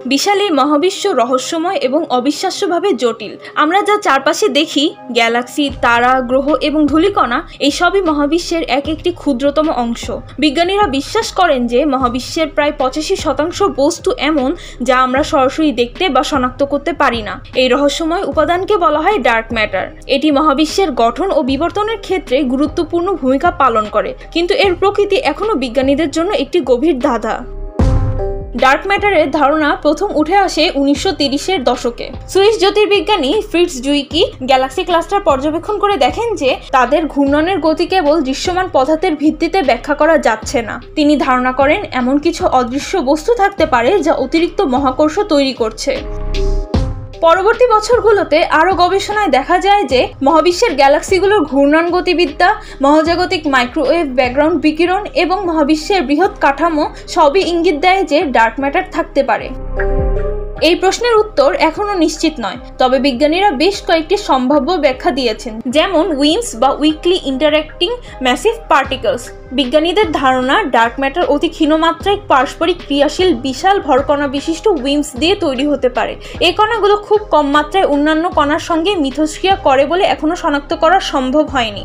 বিশাল এই মহাবিশ্ব রহস্যময় এবং অবিশ্বাস্যভাবে জটিল। আমরা যা চারপাশে দেখি, গ্যালাক্সি, তারা, গ্রহ এবং ধূলিকণা, এই সবই মহাবিশ্বের একটি ক্ষুদ্রতম অংশ। বিজ্ঞানীরা বিশ্বাস করেন যে মহাবিশ্বের প্রায় 85% বস্তু এমন যা আমরা সরাসরি দেখতে বা শনাক্ত করতে পারি না। এই রহস্যময় উপাদানকে বলা হয় ডার্ক ম্যাটার। এটি মহাবিশ্বের গঠন ও বিবর্তনের ক্ষেত্রে গুরুত্বপূর্ণ ভূমিকা পালন করে, কিন্তু এর প্রকৃতি এখনও বিজ্ঞানীদের জন্য একটি গভীর ধাঁধা। ডার্ক ম্যাটারের ধারণা প্রথম উঠে আসে 1930-এর দশকে। সুইস জ্যোতির্বিজ্ঞানী ফ্রিটজ জুইকি গ্যালাক্সি ক্লাস্টার পর্যবেক্ষণ করে দেখেন যে তাদের ঘূর্ণনের গতি কেবল দৃশ্যমান পদার্থের ভিত্তিতে ব্যাখ্যা করা যাচ্ছে না। তিনি ধারণা করেন এমন কিছু অদৃশ্য বস্তু থাকতে পারে যা অতিরিক্ত মহাকর্ষ তৈরি করছে। পরবর্তী বছরগুলোতে আরও গবেষণায় দেখা যায় যে মহাবিশ্বের গ্যালাক্সিগুলোর ঘূর্ণন গতিবিদ্যা, মহাজাগতিক মাইক্রোওয়েভ ব্যাকগ্রাউন্ড বিকিরণ এবং মহাবিশ্বের বৃহৎ কাঠামো সবই ইঙ্গিত দেয় যে ডার্ক ম্যাটার থাকতে পারে। এই প্রশ্নের উত্তর এখনও নিশ্চিত নয়, তবে বিজ্ঞানীরা বেশ কয়েকটি সম্ভাব্য ব্যাখ্যা দিয়েছেন, যেমন উইমস বা উইকলি ইন্টারঅ্যাক্টিং ম্যাসিভ পার্টিকলস। বিজ্ঞানীদের ধারণা ডার্ক ম্যাটার অতি ক্ষীণমাত্রায় পারস্পরিক ক্রিয়াশীল বিশাল ভরকণা বিশিষ্ট উইমস দিয়ে তৈরি হতে পারে। এই কণাগুলো খুব কম মাত্রায় অন্যান্য কণার সঙ্গে মিথস্ক্রিয়া করে বলে এখনও শনাক্ত করা সম্ভব হয়নি।